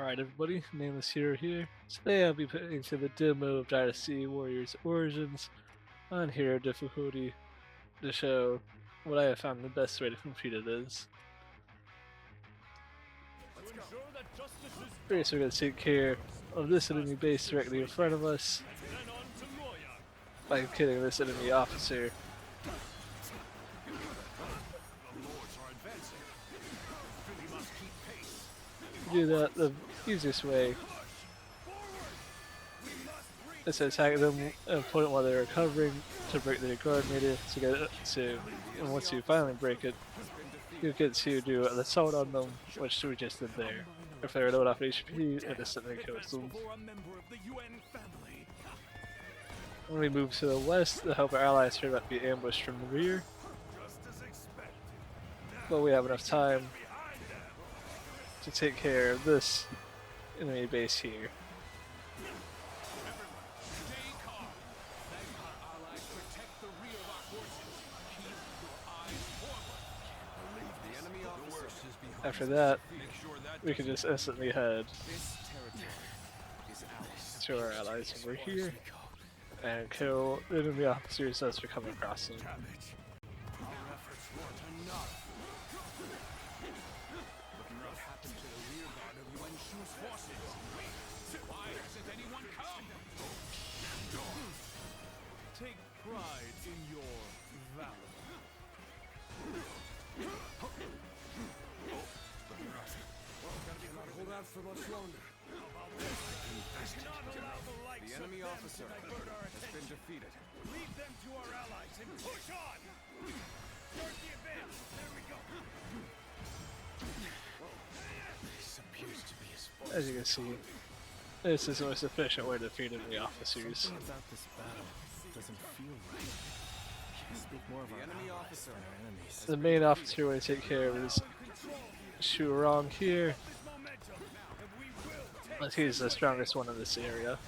Alright everybody, Nameless Hero here. Today I'll be putting into the demo of Dynasty Warriors Origins on Hero difficulty to show what I have found the best way to complete it is. First we're going to take care of this enemy base directly in front of us by killing this enemy officer. To do that, the easiest way is to attack them at a point while they're recovering to break their guard meter to get it to, and once you finally break it, you get to do an assault on them, which we just did there. If they're low enough HP, it instantly kills them. When we move to the west, to help our allies here might be ambushed from the rear, but we have enough time to take care of this enemy base here. After that, we can just instantly head to our allies over here and kill the enemy officers as we come across them. Take pride in your valor. Hold out for much longer. The enemy officer has been defeated. Lead them to our allies and push on! Start the advance! There we go! This appears to be a sport. As you can see, this is the most efficient way to defeat enemy officers. Something about this battle doesn't feel right. Speak more of the enemy officer and our enemies. The main officer we take care of is Shurong here. He's the strongest one in this area.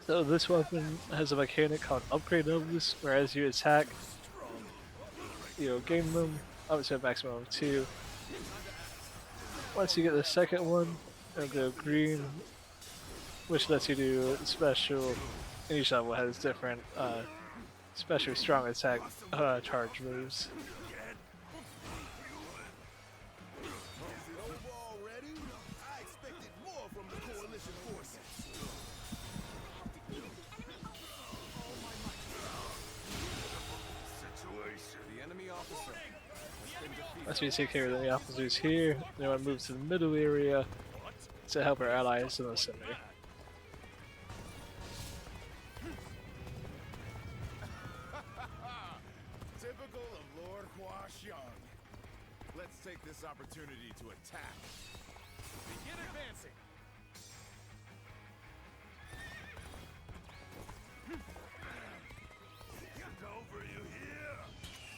So this weapon has a mechanic called upgrade levels, whereas you attack, you'll gain them up to a maximum of 2. Once you get the second one, it'll go green, which lets you do special. Each level has different special strong attack charge moves. Once we take care of the officers here, then we'll move to the middle area to help our allies in the center. Typical of Lord Huaxiang. Let's take this opportunity to attack. Begin advancing.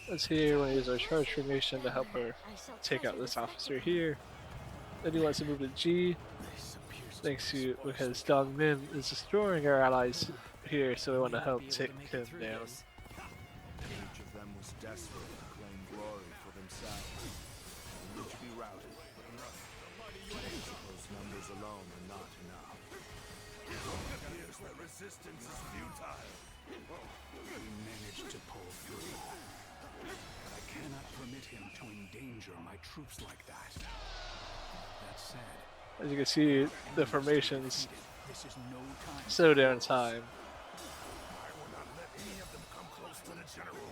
Let's here we'll use our charge formation to help her take out this officer here. Then he wants to move to G, thanks to because Dong Min is destroying our allies here, so we want to help take him down. Each of them was desperate to claim glory for themselves. They need to be routed. Those numbers alone are not enough. The resistance is futile. We managed to pull through. But I cannot permit him to endanger my troops like that. That said, As you can see, the formations this is no time. slow down time. I will not let any of them come close to the general.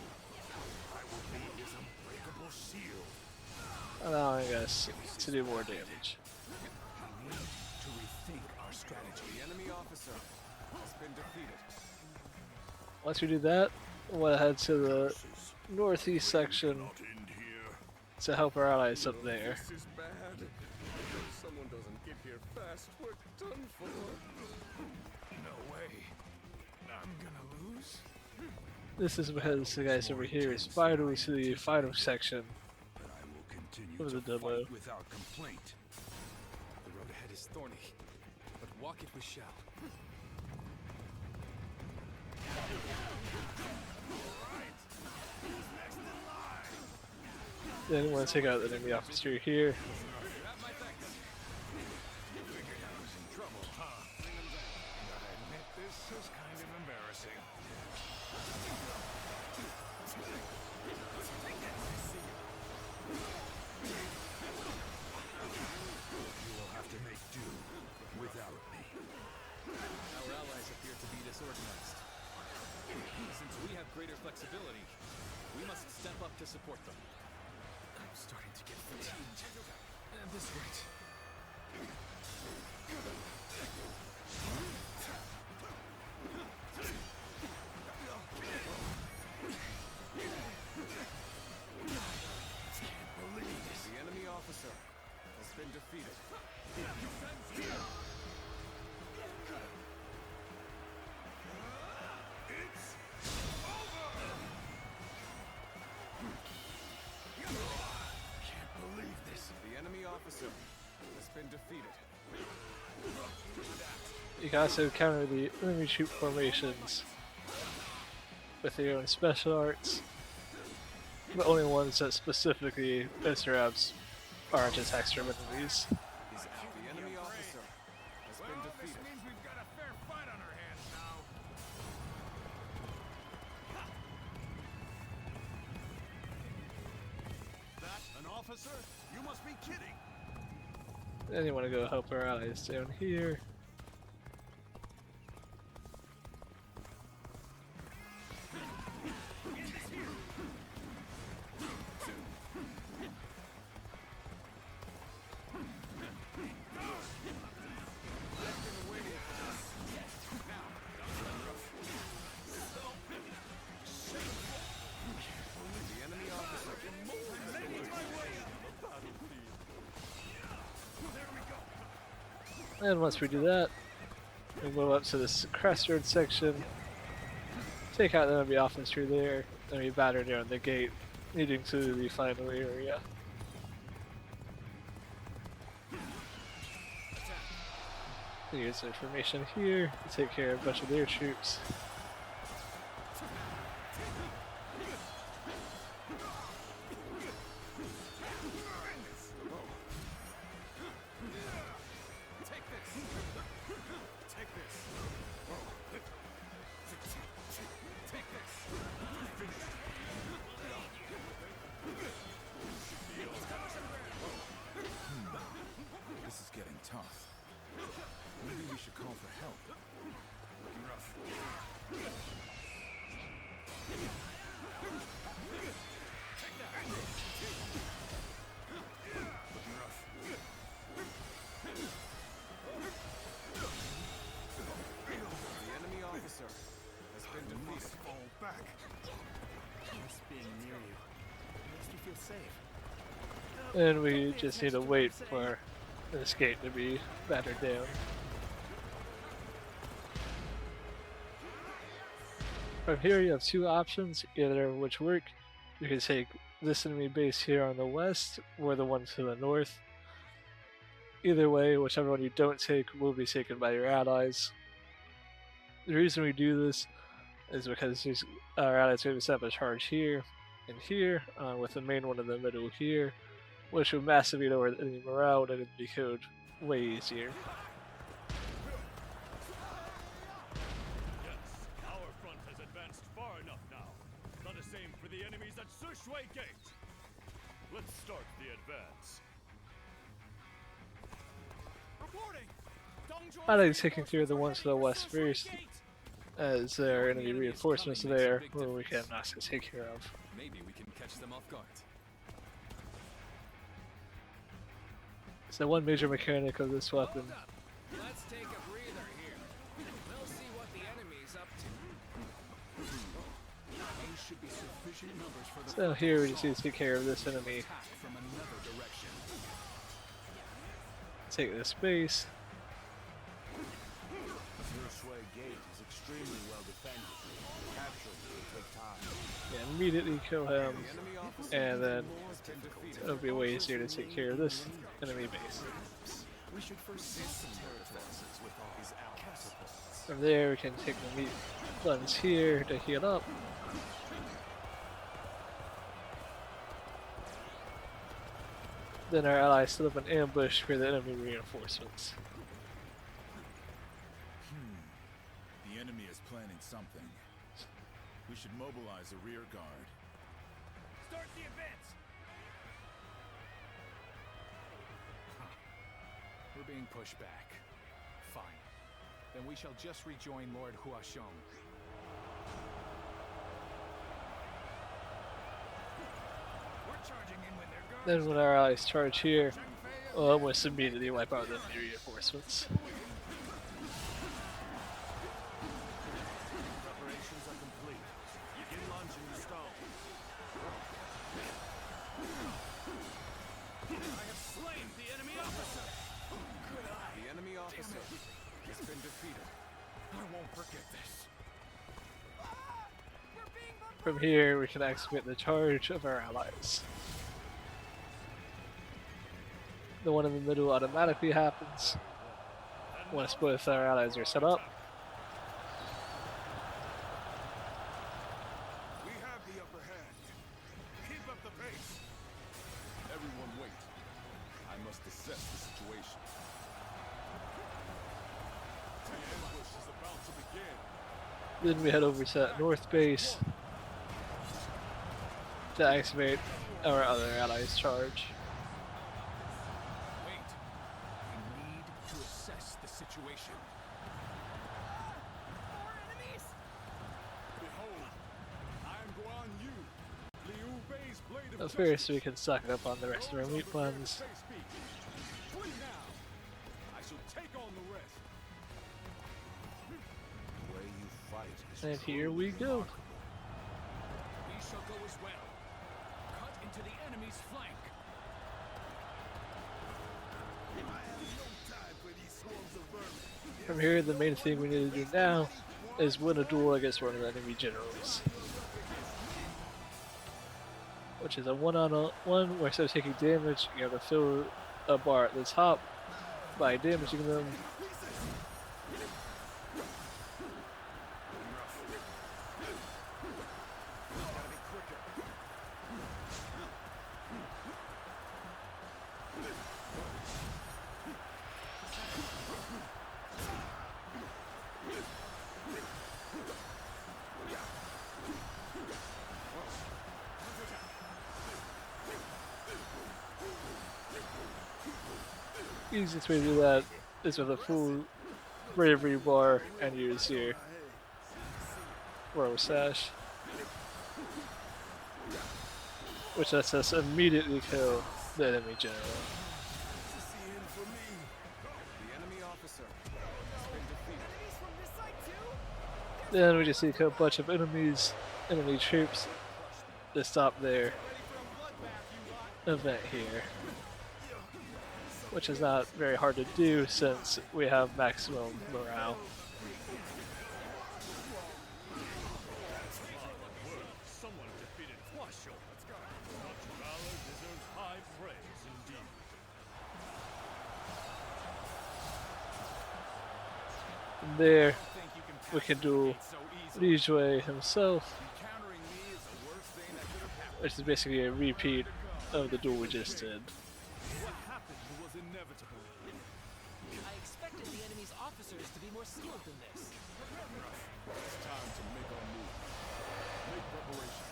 I will be his unbreakable shield. Allowing us to do more damage. We need to rethink our strategy. The enemy officer has been defeated. Once we do that, we'll head to the northeast section to help our allies up there. This is bad. If someone doesn't get here fast, we're done for. No way. I'm gonna lose. This is because the guys over here is vital to the final section continue What was to the demo? fight without complaint. The road ahead is thorny, but walk it we shall. Then we want to take out the enemy officer here. You have my thanks. Figured I was in trouble, huh? Gotta admit, this is kind of embarrassing. You will have to make do without me. Our allies appear to be disorganized. Since we have greater flexibility, we must step up to support them. I'm starting to get fatigued at this rate. The enemy officer has been defeated. Can't believe this. The enemy officer has been defeated. You can also counter the enemy troop formations with your own special arts, but only ones that specifically interrupts aren't attacks from enemies. The enemy officer has been This defeated. means we've got a fair fight on our hands now. That an officer? You must be kidding. Then you want to go help our allies down here. The enemy officer And once we do that, we move up to this crossroad section, take out the enemy officer there, and we batter down the gate leading to the final area. We use information here to take care of a bunch of their troops. take this. Take this. Take this. This is getting tough. Maybe we should call for help. Looking rough. Looking rough. The enemy officer has been Must defeated. fall back. Just being near you makes me feel safe. And we just need to wait for this gate to be battered down. From here you have two options, either of which work. You can take this enemy base here on the west, or the one to the north. Either way, whichever one you don't take will be taken by your allies. The reason we do this is because our allies are going to set up a charge here and here, with the main one in the middle here, which would massively lower the enemy morale and enemy code way easier. Yes, our front has advanced far enough now. Not the same for the enemies at Sushui Gate. Let's start the advance. Reporting! I like taking care of the ones to the west first, as there are enemy reinforcements there where we can also take care of. Maybe we can catch them off guard. So one major mechanic of this weapon. Hold up. Let's take a breather here. We'll see what the enemy's up to. These should be sufficient numbers for the So here we just need to take care of this enemy. attack from another direction. Take this base. Sushui Gate is extremely well defended. Capture will take time. Yeah, immediately kill him, Enemy officer and then has been defeated. it'll be way easier to take care of this enemy base. We should first seize some defenses with all these catapults. From there, we can take the meat buttons here to heal up. Then our allies set up an ambush for the enemy reinforcements. The enemy is planning something. We should mobilize a rear guard. Start the advance! We're being pushed back. Fine. Then we shall just rejoin Lord Huashong. We're charging in with their guards. Then when our allies charge here, we'll almost immediately wipe out the enemy reinforcements. Preparations are complete. Begin launching the stone. I have slain the enemy officer! The enemy officer has been defeated. I won't forget this. From here, we can activate the charge of our allies. The one in the middle automatically happens once both our allies are set up. We have the upper hand. Keep up the pace. Everyone wait. I must assess the situation. The ambush is about to begin. Then we head over to that north base to activate our other allies' charge. Wait. We need to assess the situation. Behold, I am Guan Yu, Liu Bei's blade of First, we can suck it up on the rest of our meat buns. Flee now. I shall take on the rest. The way you fight is And here we go. We shall go as well. Cut into the enemy's flank. From here, the main thing we need to do now is win a duel against one of the enemy generals. Which is a one-on-one where instead of taking damage, you have to fill a bar at the top by damaging them. Easiest way to do that is with a full bravery bar and use your row sash, which lets us immediately kill the enemy general. the enemy officer has been defeated. Then we just need to kill a bunch of enemy troops to stop their event here, which is not very hard to do since we have maximum morale. Someone defeated Huasho. Such valor deserves high praise indeed. From there, Think you can we can do so easily. Li Jue himself, Countering me is the worst thing that could have happened. which is basically a repeat of the duel we just did. What happened was inevitable. I expected the enemy's officers to be more skilled than this. It's time to make our move. Make preparation.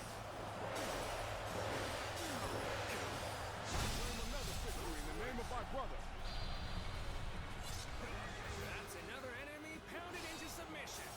Claim another victory in the name of my brother. That's another enemy pounded into submission.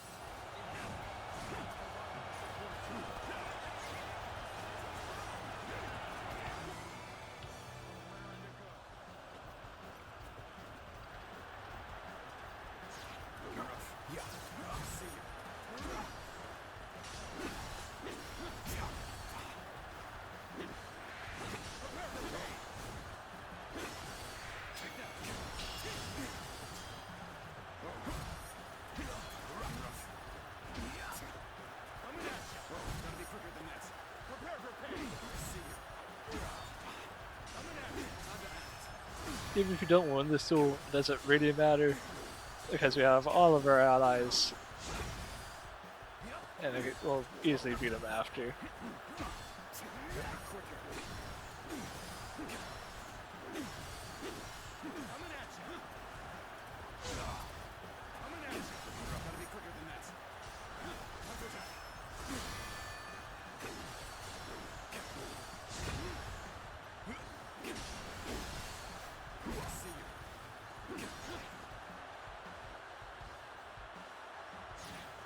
even if you don't win this duel, it doesn't really matter because we have all of our allies, and we'll easily beat them after.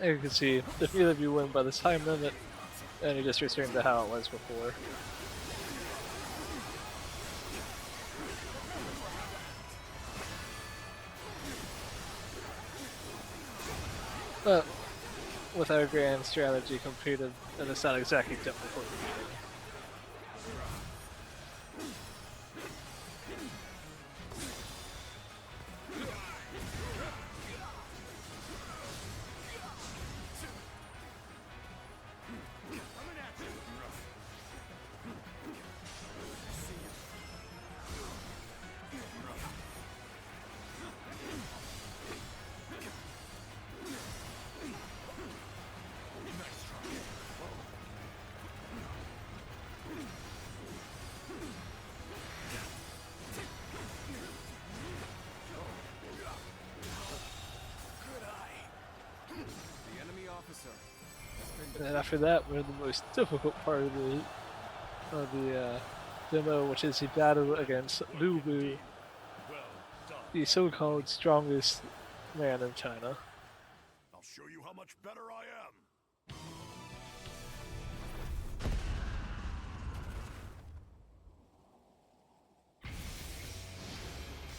As you can see, if either of you win by the time limit, then you just return to how it was before. But with our grand strategy completed, and it's not exactly difficult to beat. And then after that, we're in the most difficult part of the demo, which is the battle against Lu Bu, the so-called strongest man in China. I'll show you how much better I am.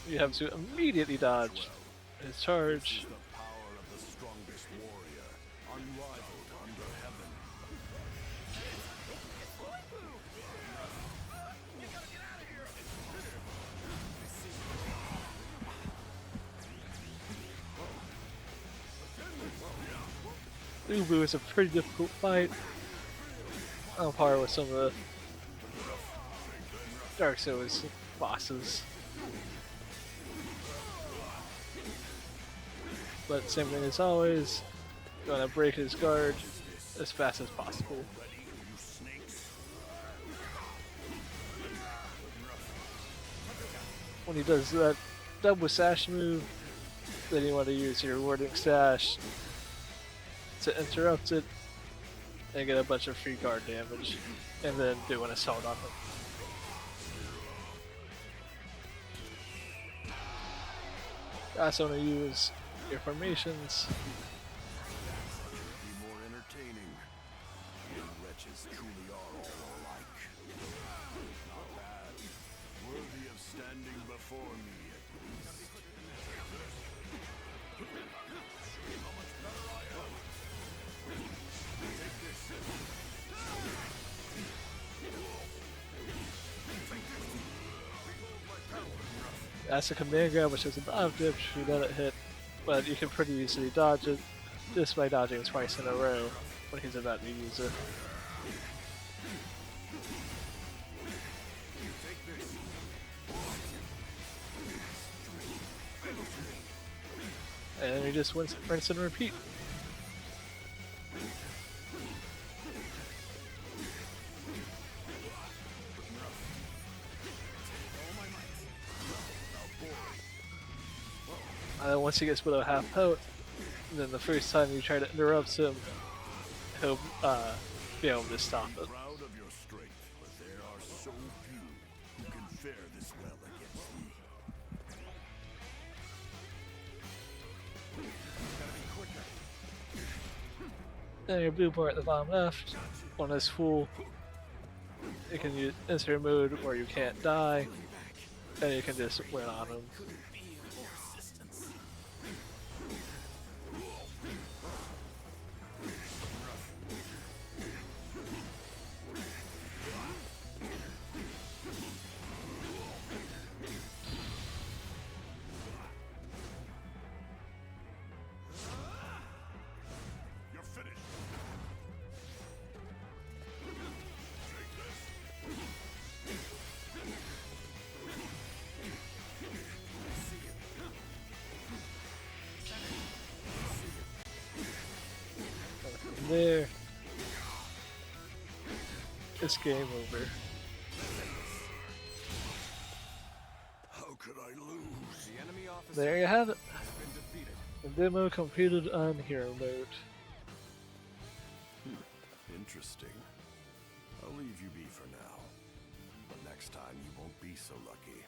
You have to immediately dodge his charge. The power of the strongest warrior, unrivaled under heaven. Lu Bu is a pretty difficult fight, on par with some of the Dark Souls bosses. But same thing as always, gonna break his guard as fast as possible. When he does that double sash move, then you want to use your warding sash to interrupt it and get a bunch of free guard damage, and then do an assault on him. You also want to use your formations. Be more entertaining. You wretches truly are all alike. Not bad. Worthy of standing before me, at least. How much better I am. Take this. That's a command grab, which is an object if you let it hit, but you can pretty easily dodge it just by dodging twice in a row when he's about to use it. And then you just rinse and repeat. And then once he gets below half health, then the first time you try to interrupt him, he'll be able to stop it. Proud of your strength, but there are so few who can fare this well against me. Then your blue bar at the bottom left, when it's full, you can use insert mode where you can't die, and you can just win on him. You're finished. Take this. there, it's game over. How could I lose? The enemy officer There you have it. has been defeated. The demo completed on hero mode. Interesting. I'll leave you be for now. But next time you won't be so lucky.